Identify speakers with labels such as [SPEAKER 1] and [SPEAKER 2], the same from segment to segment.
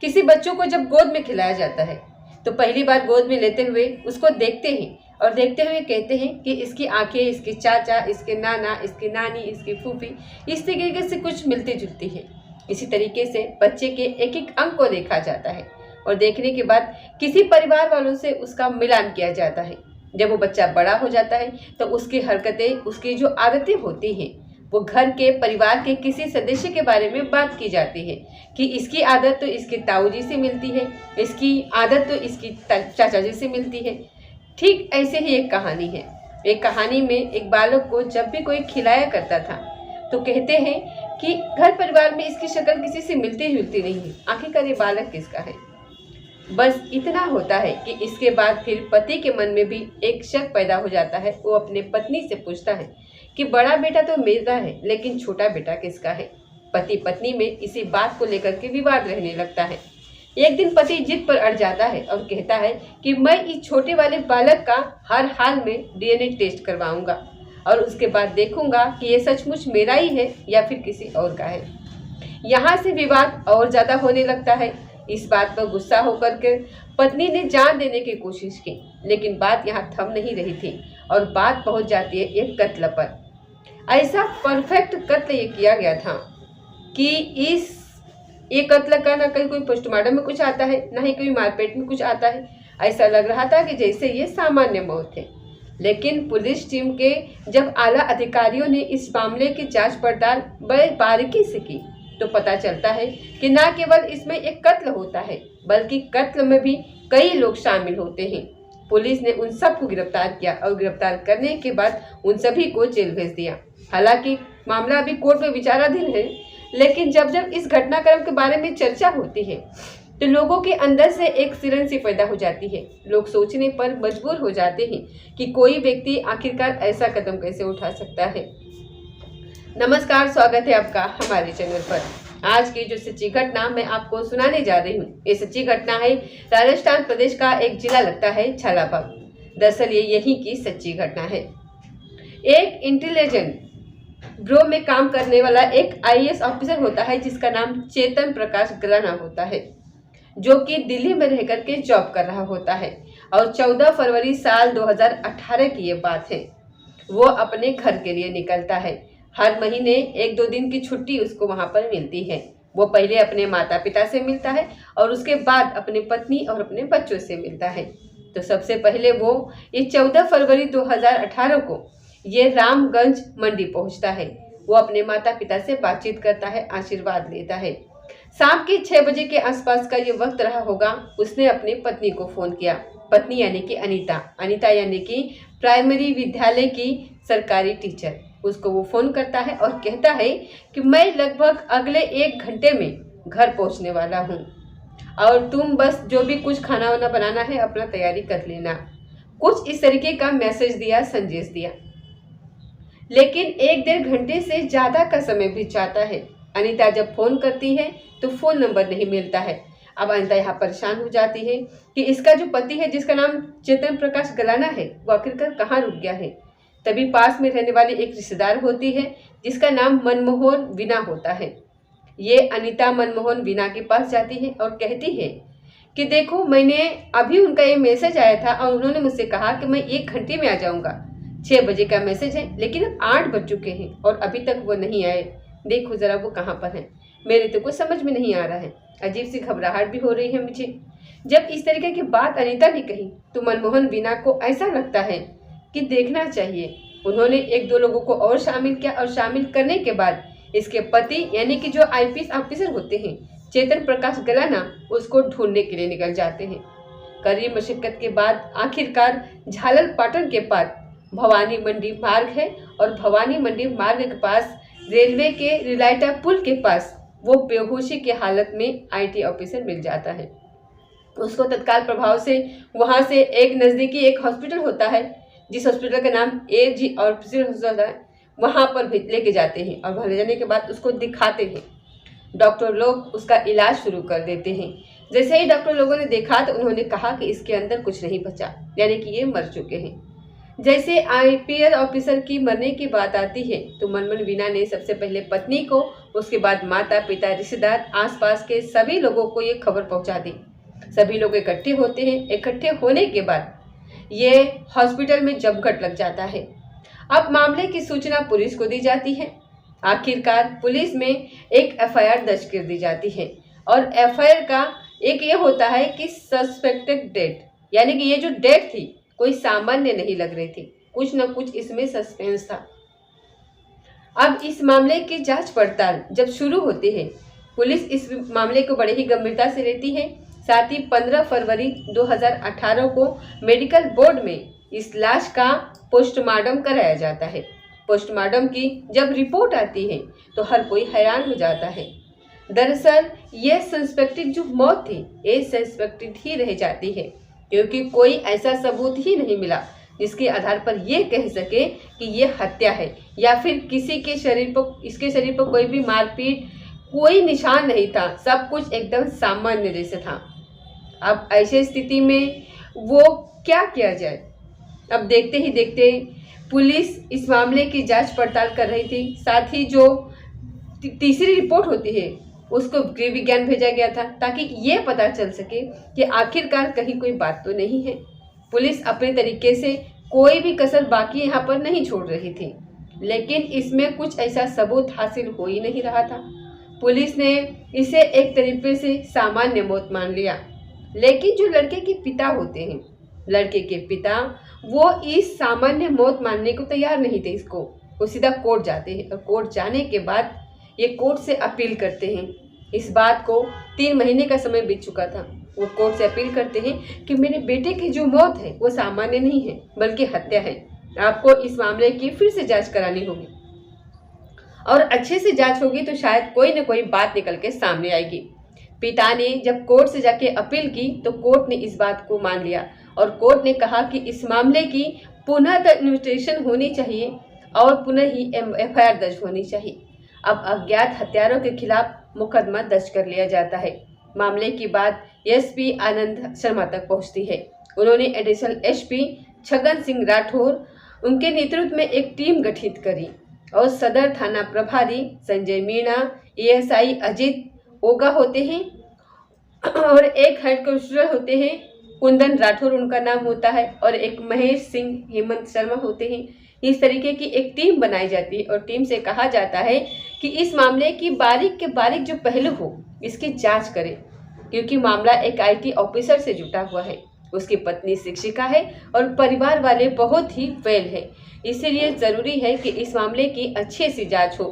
[SPEAKER 1] किसी बच्चों को जब गोद में खिलाया जाता है तो पहली बार गोद में लेते हुए उसको देखते हैं और देखते हुए कहते हैं कि इसकी आंखें, इसके चाचा, इसके नाना, इसकी नानी, इसकी फूफी इस तरीके से कुछ मिलती जुलती है। इसी तरीके से बच्चे के एक एक अंग को देखा जाता है और देखने के बाद किसी परिवार वालों से उसका मिलान किया जाता है। जब वो बच्चा बड़ा हो जाता है तो उसकी हरकतें, उसकी जो आदतें होती हैं वो घर के परिवार के किसी सदस्य के बारे में बात की जाती है कि इसकी आदत तो इसके ताऊ जी से मिलती है, इसकी आदत तो इसकी चाचा जी से मिलती है। ठीक ऐसे ही एक कहानी है। एक कहानी में एक बालक को जब भी कोई खिलाया करता था तो कहते हैं कि घर परिवार में इसकी शक्ल किसी से मिलती जुलती नहीं है, आखिरकार ये बालक किसका है। बस इतना होता है कि इसके बाद फिर पति के मन में भी एक शक पैदा हो जाता है। वो अपने पत्नी से पूछता है कि बड़ा बेटा तो मेरा है, लेकिन छोटा बेटा किसका है। पति पत्नी में इसी बात को लेकर के विवाद रहने लगता है। एक दिन पति जिद पर अड़ जाता है और कहता है कि मैं इस छोटे वाले बालक का हर हाल में डीएनए टेस्ट करवाऊंगा और उसके बाद देखूंगा कि ये सचमुच मेरा ही है या फिर किसी और का है। यहाँ से विवाद और ज्यादा होने लगता है। इस बात पर गुस्सा होकर के पत्नी ने जान देने की कोशिश की, लेकिन बात यहाँ थम नहीं रही थी और बात पहुंच जाती है एक कत्ल पर। ऐसा परफेक्ट कत्ल ये किया गया था कि ये कत्ल का ना कहीं कोई पोस्टमार्टम में कुछ आता है, ना ही कोई मारपीट में कुछ आता है। ऐसा लग रहा था कि जैसे ये सामान्य मौत है। लेकिन पुलिस टीम के जब आला अधिकारियों ने इस मामले की जांच पड़ताल बड़े बारीकी से की तो पता चलता है कि न केवल इसमें एक कत्ल होता है बल्कि कत्ल में भी कई लोग शामिल होते हैं। पुलिस ने उन सबको गिरफ्तार किया और गिरफ्तार करने के बाद उन सभी को जेल भेज दिया। हालांकि मामला अभी कोर्ट में विचाराधीन है, लेकिन जब जब इस घटनाक्रम के बारे में चर्चा होती है तो लोगों के अंदर से एक सिरन सी पैदा हो जाती है। लोग सोचने पर मजबूर हो जाते हैं कि कोई व्यक्ति आखिरकार ऐसा कदम कैसे उठा सकता है। नमस्कार, स्वागत है आपका हमारे चैनल पर। आज की जो सच्ची घटना मैं आपको सुनाने जा रही हूँ, ये सच्ची घटना है राजस्थान प्रदेश का एक जिला लगता है झालावाड़। दरअसल ये यहीं की सच्ची घटना है। एक इंटेलिजेंट ब्यूरो में काम करने वाला एक आईएएस ऑफिसर होता है जिसका नाम चेतन प्रकाश गलाना होता है, जो कि दिल्ली में रह करके जॉब कर रहा होता है। और 14 फरवरी साल 2018 की ये बात है। वो अपने घर के लिए निकलता है। हर महीने 1-2 दिन की छुट्टी उसको वहां पर मिलती है। वो पहले अपने माता पिता से मिलता है और उसके बाद अपनी पत्नी और अपने बच्चों से मिलता है। तो सबसे पहले वो इस 14 फरवरी 2018 को ये रामगंज मंडी पहुंचता है। वो अपने माता पिता से बातचीत करता है, आशीर्वाद लेता है। शाम के 6 बजे के आसपास का ये वक्त रहा होगा। उसने अपनी पत्नी को फोन किया। पत्नी यानी कि अनीता यानी कि प्राइमरी विद्यालय की सरकारी टीचर। उसको वो फोन करता है और कहता है कि मैं लगभग अगले 1 घंटे में घर पहुंचने वाला हूँ और तुम बस जो भी कुछ खाना वाना बनाना है अपना तैयारी कर लेना। कुछ इस तरीके का मैसेज दिया, संदेश दिया। लेकिन 1-1.5 घंटे से ज्यादा का समय बीत जाता है। अनीता जब फोन करती है तो फोन नंबर नहीं मिलता है। अब अनीता यहाँ परेशान हो जाती है कि इसका जो पति है जिसका नाम चेतन प्रकाश गलाना है वो आखिरकार कहाँ रुक गया है। तभी पास में रहने वाली एक रिश्तेदार होती है जिसका नाम मनमोहन वीना होता है। ये अनीता मनमोहन वीना के पास जाती है और कहती है कि देखो, मैंने अभी उनका ये मैसेज आया था और उन्होंने मुझसे कहा कि मैं 1 घंटे में आ जाऊंगा। 6 बजे का मैसेज है, लेकिन अब 8 बज चुके हैं और अभी तक वो नहीं आए। देखो जरा वो कहाँ पर है, मेरे तो कुछ समझ में नहीं आ रहा है। अजीब सी घबराहट भी हो रही है मुझे। जब इस तरीके की बात अनीता ने कही तो मनमोहन वीना को ऐसा लगता है कि देखना चाहिए। उन्होंने 1-2 लोगों को और शामिल किया और शामिल करने के बाद इसके पति यानी कि जो आईपीएस ऑफिसर होते हैं चेतन प्रकाश गलाना, उसको ढूंढने के लिए निकल जाते हैं। कड़ी मशक्कत के बाद आखिरकार झालर पाटन के पास भवानी मंडी मार्ग है और भवानी मंडी मार्ग के पास रेलवे के रिलायटा पुल के पास वो बेहोशी की हालत में आईटी ऑफिसर मिल जाता है। उसको तत्काल प्रभाव से वहां से एक नज़दीकी एक हॉस्पिटल होता है, जिस हॉस्पिटल का नाम एजी हॉस्पिटल है, वहां पर लेके जाते हैं और वहां ले जाने के बाद उसको दिखाते हैं। डॉक्टर लोग उसका इलाज शुरू कर देते हैं। जैसे ही डॉक्टर लोगों ने देखा तो उन्होंने कहा कि इसके अंदर कुछ नहीं बचा, यानी कि ये मर चुके हैं। जैसे आईपीएस ऑफिसर की मरने की बात आती है तो मनमोहन वीना ने सबसे पहले पत्नी को उसके बाद माता पिता रिश्तेदार आसपास के सभी लोगों को ये खबर पहुंचा दी। सभी लोग इकट्ठे होते हैं। इकट्ठे होने के बाद ये हॉस्पिटल में जमघट लग जाता है। अब मामले की सूचना पुलिस को दी जाती है। आखिरकार पुलिस में एक एफआईआर दर्ज कर दी जाती है और एफआईआर का एक ये होता है कि सस्पेक्टेड डेथ, यानी कि ये जो डेथ थी कोई सामान्य नहीं लग रही थी, कुछ न कुछ इसमें सस्पेंस था। अब इस मामले की जांच पड़ताल जब शुरू होती है, पुलिस इस मामले को बड़े ही गंभीरता से लेती है। साथ ही 15 फरवरी 2018 को मेडिकल बोर्ड में इस लाश का पोस्टमार्टम कराया जाता है। पोस्टमार्टम की जब रिपोर्ट आती है तो हर कोई हैरान हो जाता है। दरअसल ये सस्पेक्टेड जो मौत थी ये सस्पेक्टेड ही रह जाती है, क्योंकि कोई ऐसा सबूत ही नहीं मिला जिसके आधार पर ये कह सके कि ये हत्या है या फिर किसी के शरीर पर, इसके शरीर पर कोई भी मारपीट, कोई निशान नहीं था। सब कुछ एकदम सामान्य जैसे था। अब ऐसी स्थिति में वो क्या किया जाए? अब देखते ही देखते पुलिस इस मामले की जांच पड़ताल कर रही थी। साथ ही जो तीसरी रिपोर्ट होती है उसको गृह विज्ञान भेजा गया था ताकि ये पता चल सके कि आखिरकार कहीं कोई बात तो नहीं है। पुलिस अपने तरीके से कोई भी कसर बाकी यहाँ पर नहीं छोड़ रही थी, लेकिन इसमें कुछ ऐसा सबूत हासिल हो ही नहीं रहा था। पुलिस ने इसे एक तरीके से सामान्य मौत मान लिया, लेकिन जो लड़के के पिता होते हैं, लड़के के पिता वो इस सामान्य मौत मानने को तैयार नहीं थे। वो सीधा कोर्ट जाते हैं और कोर्ट जाने के बाद ये कोर्ट से अपील करते हैं। इस बात को 3 महीने का समय बीत चुका था। वो कोर्ट से अपील करते हैं कि मेरे बेटे की जो मौत है वो सामान्य नहीं है बल्कि हत्या है। आपको इस मामले की फिर से जांच करानी होगी और अच्छे से जांच होगी तो शायद कोई न कोई बात निकल के सामने आएगी। पिता ने जब कोर्ट से जाके अपील की तो कोर्ट ने इस बात को मान लिया और कोर्ट ने कहा कि इस मामले की पुनः इन्वेस्टिगेशन होनी चाहिए और पुनः ही एफआईआर दर्ज होनी चाहिए। अब अज्ञात हत्यारों के खिलाफ मुकदमा दर्ज कर लिया जाता है। मामले की बात एसपी आनंद शर्मा तक पहुंचती है। उन्होंने एडिशनल एसपी छगन सिंह राठौर उनके नेतृत्व में एक टीम गठित करी और सदर थाना प्रभारी संजय मीणा, एएसआई अजित ओगा होते हैं और एक हेड कांस्टेबल होते हैं कुंदन राठौर उनका नाम होता है और एक महेश सिंह हेमंत शर्मा होते हैं। इस तरीके की एक टीम बनाई जाती है और टीम से कहा जाता है कि इस मामले की बारीक के बारीक जो पहलू हो इसकी जांच करें, क्योंकि मामला एक आईटी ऑफिसर से जुटा हुआ है। उसकी पत्नी शिक्षिका है और परिवार वाले बहुत ही फेल है, इसीलिए ज़रूरी है कि इस मामले की अच्छे से जांच हो।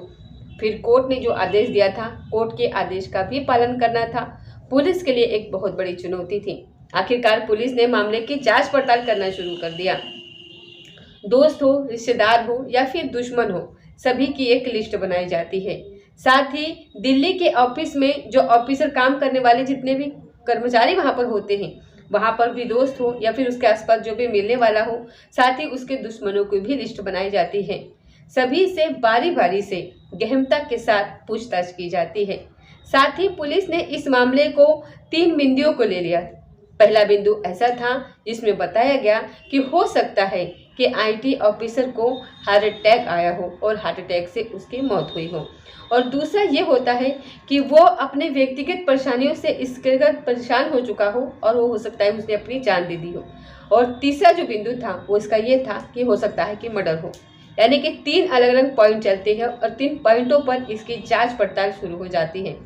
[SPEAKER 1] फिर कोर्ट ने जो आदेश दिया था, कोर्ट के आदेश का भी पालन करना था। पुलिस के लिए एक बहुत बड़ी चुनौती थी। आखिरकार पुलिस ने मामले की जांच पड़ताल करना शुरू कर दिया। दोस्त हो, रिश्तेदार हो या फिर दुश्मन हो, सभी की एक लिस्ट बनाई जाती है। साथ ही दिल्ली के ऑफिस में जो ऑफिसर काम करने वाले जितने भी कर्मचारी वहां पर होते हैं, वहां पर भी दोस्त हो या फिर उसके आसपास जो भी मिलने वाला हो, साथ ही उसके दुश्मनों की भी लिस्ट बनाई जाती है। सभी से बारी बारी से गहनता के साथ पूछताछ की जाती है। साथ ही पुलिस ने इस मामले को 3 बिंदुओं को ले लिया। पहला बिंदु ऐसा था जिसमें बताया गया कि हो सकता है कि आईटी ऑफिसर को हार्ट अटैक आया हो और हार्ट अटैक से उसकी मौत हुई हो, और दूसरा ये होता है कि वो अपने व्यक्तिगत परेशानियों से इसके परेशान हो चुका हो और वो हो सकता है उसने अपनी जान दे दी हो, और तीसरा जो बिंदु था वो इसका ये था कि हो सकता है कि मर्डर हो। यानी कि 3 अलग अलग पॉइंट चलते हैं और 3 पॉइंटों पर इसकी जांच पड़ताल शुरू हो जाती है।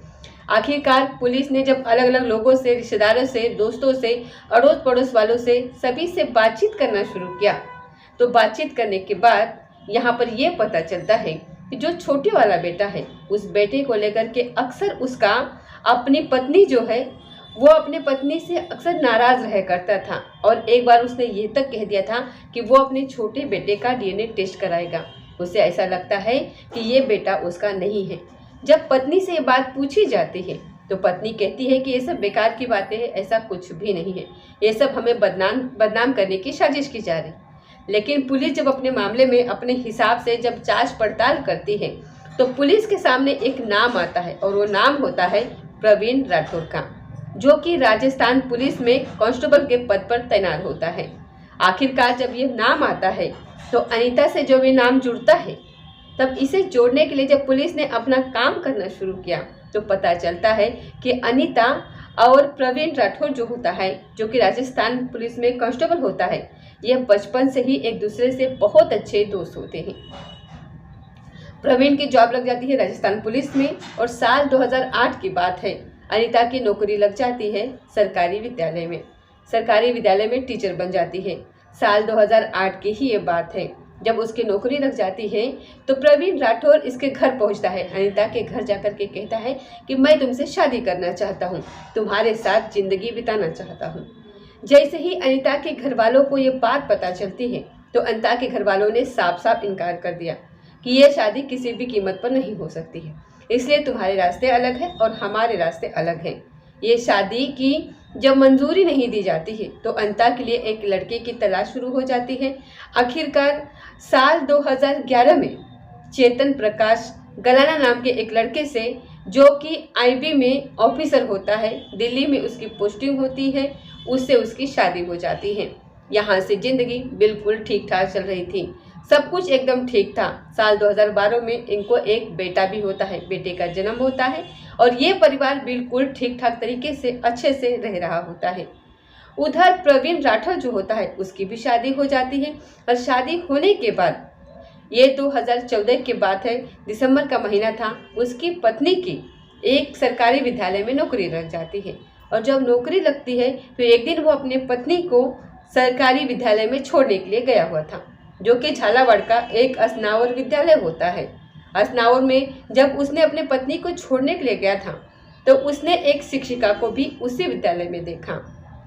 [SPEAKER 1] आखिरकार पुलिस ने जब अलग अलग लोगों से, रिश्तेदारों से, दोस्तों से, अड़ोस पड़ोस वालों से, सभी से बातचीत करना शुरू किया, तो बातचीत करने के बाद यहाँ पर यह पता चलता है कि जो छोटे वाला बेटा है, उस बेटे को लेकर के अक्सर उसका अपनी पत्नी जो है वो अपने पत्नी से अक्सर नाराज रह करता था, और एक बार उसने ये तक कह दिया था कि वो अपने छोटे बेटे का डीएनए टेस्ट कराएगा। उसे ऐसा लगता है कि ये बेटा उसका नहीं है। जब पत्नी से ये बात पूछी जाती है तो पत्नी कहती है कि ये सब बेकार की बातें हैं, ऐसा कुछ भी नहीं है, ये सब हमें बदनाम करने की साजिश की जा रही। लेकिन पुलिस जब अपने मामले में अपने हिसाब से जब जांच पड़ताल करती है तो पुलिस के सामने एक नाम आता है, और वो नाम होता है प्रवीण राठौर का, जो कि राजस्थान पुलिस में कांस्टेबल के पद पर तैनात होता है। आखिरकार जब ये नाम आता है तो अनीता से जब ये नाम जुड़ता है तब इसे जोड़ने के लिए जब पुलिस ने अपना काम करना शुरू किया तो पता चलता है कि अनीता और प्रवीण राठौर जो होता है, जो कि राजस्थान पुलिस में कांस्टेबल होता है, यह बचपन से ही एक दूसरे से बहुत अच्छे दोस्त होते हैं। प्रवीण की जॉब लग जाती है राजस्थान पुलिस में और साल 2008 की बात है, अनीता की नौकरी लग जाती है सरकारी विद्यालय में। सरकारी विद्यालय में टीचर बन जाती है। साल 2008 की ही ये बात है। जब उसकी नौकरी लग जाती है तो प्रवीण राठौर इसके घर पहुंचता है, अनीता के घर जाकर के कहता है कि मैं तुमसे शादी करना चाहता हूं, तुम्हारे साथ जिंदगी बिताना चाहता हूं। जैसे ही अनीता के घर वालों को ये बात पता चलती है तो अनीता के घर वालों ने साफ साफ इनकार कर दिया कि ये शादी किसी भी कीमत पर नहीं हो सकती है, इसलिए तुम्हारे रास्ते अलग हैं और हमारे रास्ते अलग हैं। ये शादी की जब मंजूरी नहीं दी जाती है तो अनीता के लिए एक लड़के की तलाश शुरू हो जाती है। आखिरकार साल 2011 में चेतन प्रकाश गलाना नाम के एक लड़के से, जो कि आईबी में ऑफिसर होता है, दिल्ली में उसकी पोस्टिंग होती है, उससे उसकी शादी हो जाती है। यहाँ से जिंदगी बिल्कुल ठीक ठाक चल रही थी, सब कुछ एकदम ठीक था। साल 2012 में इनको एक बेटा भी होता है, बेटे का जन्म होता है और ये परिवार बिल्कुल ठीक ठाक तरीके से अच्छे से रह रहा होता है। उधर प्रवीण राठौर जो होता है उसकी भी शादी हो जाती है और शादी होने के बाद, ये 2014 की बात है, दिसंबर का महीना था, उसकी पत्नी की एक सरकारी विद्यालय में नौकरी लग जाती है। और जब नौकरी लगती है तो एक दिन वो अपने पत्नी को सरकारी विद्यालय में छोड़ने के लिए गया हुआ था, जो कि झालावाड़ का एक असनावर विद्यालय होता है। असनावर में जब उसने अपने पत्नी को छोड़ने के लिए गया था तो उसने एक शिक्षिका को भी उसी विद्यालय में देखा।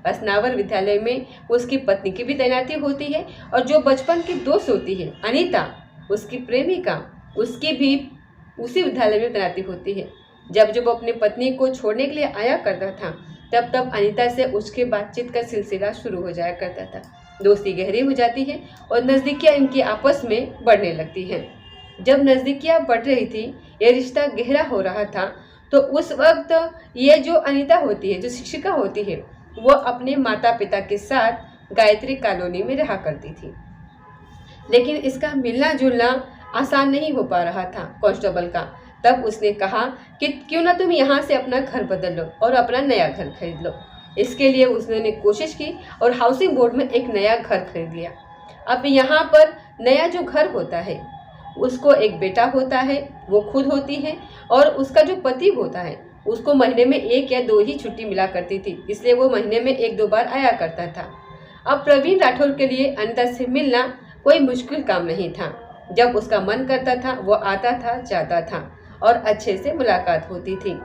[SPEAKER 1] असनावर विद्यालय में उसकी पत्नी की भी तैनाती होती है और जो बचपन की दोस्त होती है अनीता, उसकी प्रेमिका, उसकी भी उसी विद्यालय में तैनाती होती है। जब वो अपनी पत्नी को छोड़ने के लिए आया करता था तब अनीता से उसके बातचीत का सिलसिला शुरू हो जाया करता था। दोस्ती गहरी हो जाती है और नज़दीकियाँ इनकी आपस में बढ़ने लगती हैं। जब नज़दीकियाँ बढ़ रही थी, ये रिश्ता गहरा हो रहा था, तो उस वक्त ये जो अनीता होती है, जो शिक्षिका होती है, वो अपने माता पिता के साथ गायत्री कॉलोनी में रहा करती थी। लेकिन इसका मिलना जुलना आसान नहीं हो पा रहा था कांस्टेबल का। तब उसने कहा कि क्यों ना तुम यहाँ से अपना घर बदल लो और अपना नया घर खरीद लो। इसके लिए उसने कोशिश की और हाउसिंग बोर्ड में एक नया घर खरीद लिया। अब यहाँ पर नया जो घर होता है उसको एक बेटा होता है, वो खुद होती है, और उसका जो पति होता है उसको महीने में 1 या 2 ही छुट्टी मिला करती थी, इसलिए वो महीने में 1-2 बार आया करता था। अब प्रवीण राठौर के लिए अनीता से मिलना कोई मुश्किल काम नहीं था। जब उसका मन करता था वो आता था, जाता था और अच्छे से मुलाकात होती थी।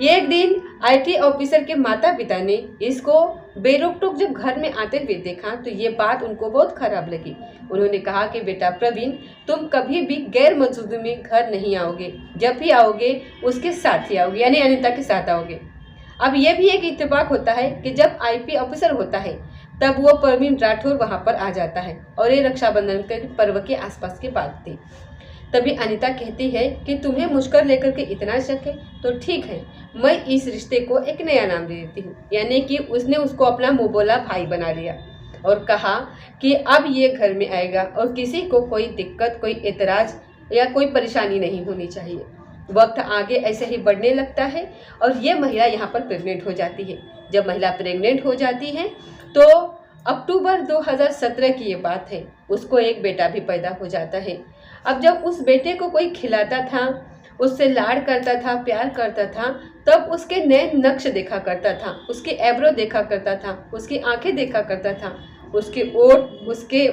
[SPEAKER 1] एक दिन आईटी ऑफिसर के माता पिता ने इसको बेरोक-टोक जब घर में आते हुए देखा तो ये बात उनको बहुत खराब लगी। उन्होंने कहा कि बेटा प्रवीण, तुम कभी भी गैर मौजूदगी में घर नहीं आओगे, जब भी आओगे उसके साथ ही आओगे, यानी अनीता के साथ आओगे। अब यह भी एक इत्तेफाक होता है कि जब आईपी ऑफिसर होता है तब वो प्रवीण राठौर वहाँ पर आ जाता है और ये रक्षाबंधन के पर्व के आसपास की बात थी। तभी अनीता कहती है कि तुम्हें मुझकर लेकर के इतना शक है तो ठीक है, मैं इस रिश्ते को एक नया नाम दे देती हूँ। यानी कि उसने उसको अपना मुँह बोला भाई बना लिया और कहा कि अब ये घर में आएगा और किसी को कोई दिक्कत, कोई एतराज़ या कोई परेशानी नहीं होनी चाहिए। वक्त आगे ऐसे ही बढ़ने लगता है और ये महिला यहाँ पर प्रेग्नेंट हो जाती है। जब महिला प्रेग्नेंट हो जाती है तो अक्टूबर 2017 की ये बात है, उसको एक बेटा भी पैदा हो जाता है। अब जब उस बेटे को कोई खिलाता था, उससे लाड़ करता था, प्यार करता था, तब उसके नए नक्श देखा करता था, उसकी एब्रो देखा करता था, उसकी आंखें देखा करता था, उसके ओठ, उसके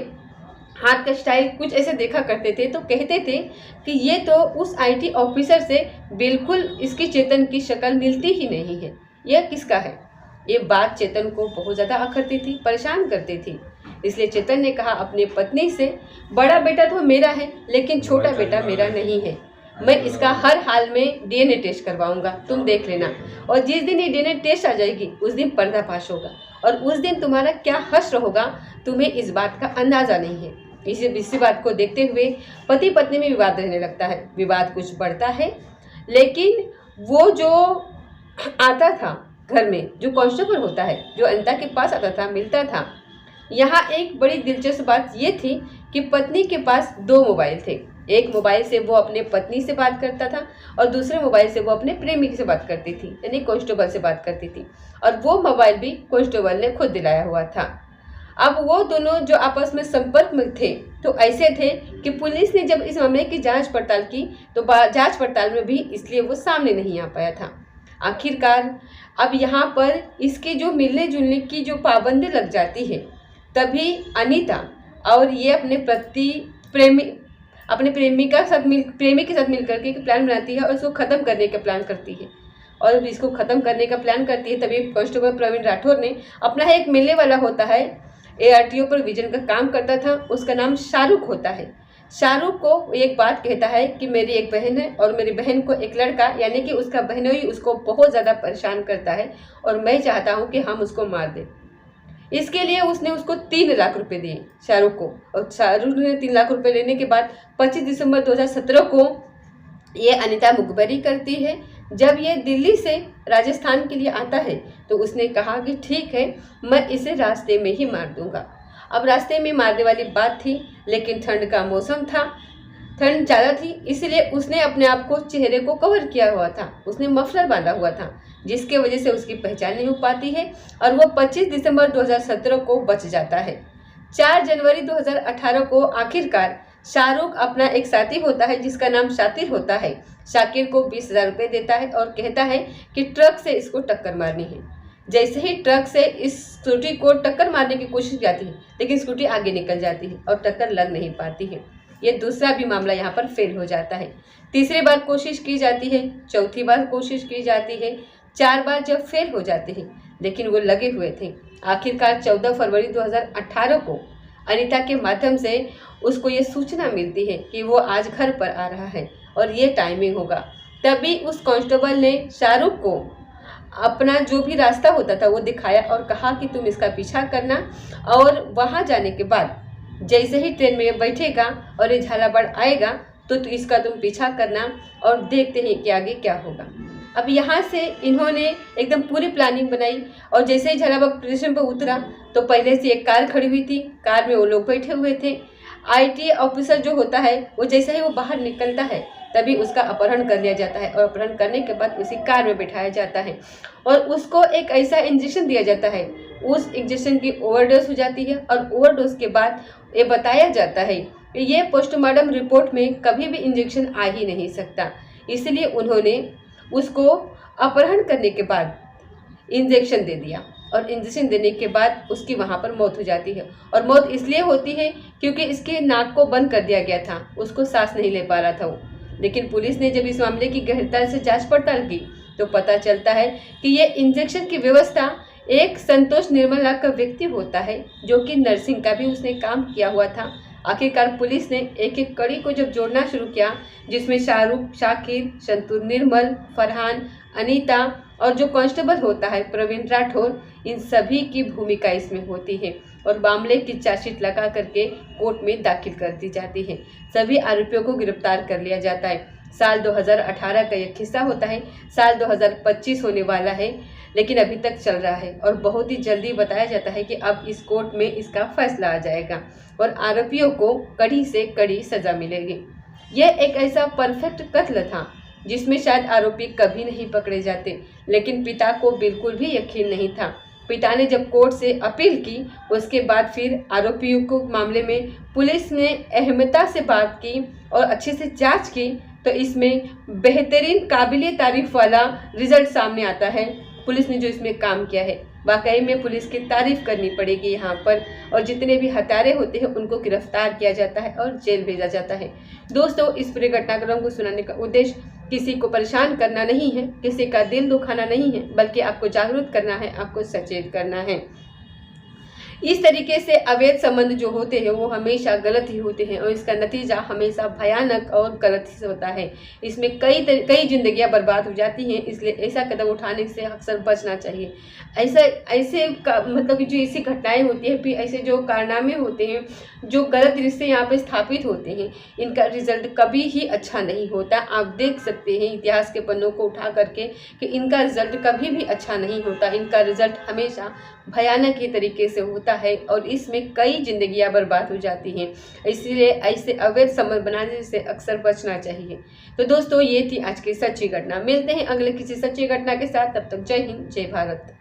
[SPEAKER 1] हाथ का स्टाइल कुछ ऐसे देखा करते थे। तो कहते थे कि ये तो उस आईटी ऑफिसर से बिल्कुल इसकी चेतन की शक्ल मिलती ही नहीं है, यह किसका है। ये बात चेतन को बहुत ज़्यादा अखरती थी, परेशान करती थी। इसलिए चेतन ने कहा अपनी पत्नी से, बड़ा बेटा तो मेरा है लेकिन छोटा बेटा मेरा नहीं है, मैं इसका हर हाल में डीएनए टेस्ट करवाऊंगा, तुम देख लेना, और जिस दिन ये डीएनए टेस्ट आ जाएगी उस दिन पर्दाफाश होगा और उस दिन तुम्हारा क्या हश्र होगा तुम्हें इस बात का अंदाज़ा नहीं है। इसी बात को देखते हुए पति पत्नी में विवाद रहने लगता है। विवाद कुछ बढ़ता है, लेकिन वो जो आता था घर में, जो कांस्टेबल होता है, जो अनीता के पास आता था, मिलता था, यहाँ एक बड़ी दिलचस्प बात ये थी कि पत्नी के पास 2 मोबाइल थे। एक मोबाइल से वो अपने पत्नी से बात करता था और दूसरे मोबाइल से वो अपने प्रेमी से बात करती थी, यानी कांस्टेबल से बात करती थी, और वो मोबाइल भी कांस्टेबल ने खुद दिलाया हुआ था। अब वो दोनों जो आपस में संपर्क में थे तो ऐसे थे कि पुलिस ने जब इस मामले की जांच पड़ताल की तो जांच पड़ताल में भी इसलिए वो सामने नहीं आ पाया था। आखिरकार अब यहाँ पर इसके जो मिलने जुलने की जो पाबंदी लग जाती है, तभी अनीता और ये अपने प्रेमी के साथ मिल करके एक प्लान बनाती है और इसको ख़त्म करने का प्लान करती है। और इसको ख़त्म करने का प्लान करती है तभी कांस्टेबल प्रवीण राठौर ने अपना एक मिलने वाला होता है, ARTO पर विजन का काम करता था, उसका नाम शाहरुख होता है। शाहरुख को एक बात कहता है कि मेरी एक बहन है और मेरी बहन को एक लड़का यानी कि उसका बहनोई उसको बहुत ज़्यादा परेशान करता है और मैं चाहता हूँ कि हम उसको मार दें। इसके लिए उसने उसको 3 लाख रुपए दिए शाहरुख को, और शाहरुख ने 3 लाख रुपए लेने के बाद 25 दिसंबर 2017 को ये अनीता मुखबरी करती है। जब ये दिल्ली से राजस्थान के लिए आता है तो उसने कहा कि ठीक है, मैं इसे रास्ते में ही मार दूंगा। अब रास्ते में मारने वाली बात थी, लेकिन ठंड का मौसम था, ठंड ज़्यादा थी, इसलिए उसने अपने आप को चेहरे को कवर किया हुआ था, उसने मफलर बांधा हुआ था, जिसके वजह से उसकी पहचान नहीं हो पाती है और वो 25 दिसंबर 2017 को बच जाता है। 4 जनवरी 2018 को आखिरकार शाहरुख अपना एक साथी होता है जिसका नाम शातिर होता है, शाकिर को 20,000 रुपये देता है और कहता है कि ट्रक से इसको टक्कर मारनी है। जैसे ही ट्रक से इस स्कूटी को टक्कर मारने की कोशिश जाती है, लेकिन स्कूटी आगे निकल जाती है और टक्कर लग नहीं पाती है। ये दूसरा भी मामला यहाँ पर फेल हो जाता है। तीसरी बार कोशिश की जाती है, चौथी बार कोशिश की जाती है, 4 बार जब फेल हो जाते हैं, लेकिन वो लगे हुए थे। आखिरकार 14 फरवरी 2018 को अनीता के माध्यम से उसको ये सूचना मिलती है कि वो आज घर पर आ रहा है और ये टाइमिंग होगा। तभी उस कांस्टेबल ने शाहरुख को अपना जो भी रास्ता होता था वो दिखाया और कहा कि तुम इसका पीछा करना, और वहाँ जाने के बाद जैसे ही ट्रेन में बैठेगा और ये झालावाड़ आएगा तो इसका तुम पीछा करना और देखते हैं कि आगे क्या होगा। अब यहाँ से इन्होंने एकदम पूरी प्लानिंग बनाई और जैसे ही झालावाड़ स्टेशन पर उतरा तो पहले से एक कार खड़ी हुई थी, कार में वो लोग बैठे हुए थे। IT ऑफिसर जो होता है वो जैसे ही वो बाहर निकलता है तभी उसका अपहरण कर लिया जाता है और अपहरण करने के बाद उसी कार में बिठाया जाता है और उसको एक ऐसा इंजेक्शन दिया जाता है, उस इंजेक्शन की ओवरडोज हो जाती है और ओवरडोज के बाद ये बताया जाता है कि ये पोस्टमार्टम रिपोर्ट में कभी भी इंजेक्शन आ ही नहीं सकता, इसलिए उन्होंने उसको अपहरण करने के बाद इंजेक्शन दे दिया और इंजेक्शन देने के बाद उसकी वहाँ पर मौत हो जाती है। और मौत इसलिए होती है क्योंकि इसके नाक को बंद कर दिया गया था, उसको सांस नहीं ले पा रहा था वो। लेकिन पुलिस ने जब इस मामले की गहनता से जांच पड़ताल की तो पता चलता है कि ये इंजेक्शन की व्यवस्था एक संतोष निर्मला का व्यक्ति होता है, जो कि नर्सिंग का भी उसने काम किया हुआ था। आखिरकार पुलिस ने एक एक कड़ी को जब जोड़ना शुरू किया, जिसमें शाहरुख, शाकिर, संतूर निर्मल, फरहान, अनीता और जो कांस्टेबल होता है प्रवीण राठौर, इन सभी की भूमिका इसमें होती है और मामले की चार्जशीट लगा करके कोर्ट में दाखिल कर दी जाती है। सभी आरोपियों को गिरफ्तार कर लिया जाता है। साल 2018 का यह किस्सा होता है, साल 2025 होने वाला है, लेकिन अभी तक चल रहा है और बहुत ही जल्दी बताया जाता है कि अब इस कोर्ट में इसका फैसला आ जाएगा और आरोपियों को कड़ी से कड़ी सजा मिलेगी। यह एक ऐसा परफेक्ट कत्ल था जिसमें शायद आरोपी कभी नहीं पकड़े जाते, लेकिन पिता को बिल्कुल भी यकीन नहीं था। पिता ने जब कोर्ट से अपील की, उसके बाद फिर आरोपियों को मामले में पुलिस ने अहमियता से बात की और अच्छे से जांच की तो इसमें बेहतरीन काबिले तारीफ वाला रिजल्ट सामने आता है। पुलिस ने जो इसमें काम किया है वाकई में पुलिस की तारीफ करनी पड़ेगी यहाँ पर, और जितने भी हत्यारे होते हैं उनको गिरफ्तार किया जाता है और जेल भेजा जाता है। दोस्तों, इस पूरे घटनाक्रम को सुनाने का उद्देश्य किसी को परेशान करना नहीं है, किसी का दिल दुखाना नहीं है, बल्कि आपको जागरूक करना है, आपको सचेत करना है। इस तरीके से अवैध संबंध जो होते हैं वो हमेशा गलत ही होते हैं और इसका नतीजा हमेशा भयानक और गलत ही होता है। इसमें कई जिंदगियां बर्बाद हो जाती हैं, इसलिए ऐसा कदम उठाने से अक्सर बचना चाहिए। ऐसे मतलब जो ऐसी घटनाएं होती हैं, फिर ऐसे जो कारनामे होते हैं, जो गलत रिश्ते यहाँ पे स्थापित होते हैं, इनका रिजल्ट कभी ही अच्छा नहीं होता। आप देख सकते हैं इतिहास के पन्नों को उठा करके कि इनका रिजल्ट कभी भी अच्छा नहीं होता, इनका रिजल्ट हमेशा भयानक ही तरीके से होता होता है और इसमें कई जिंदगियां बर्बाद हो जाती हैं। इसलिए ऐसे अवैध संबंध बनाने से अक्सर बचना चाहिए। तो दोस्तों, ये थी आज की सच्ची घटना। मिलते हैं अगले किसी सच्ची घटना के साथ। तब तक जय हिंद, जय भारत।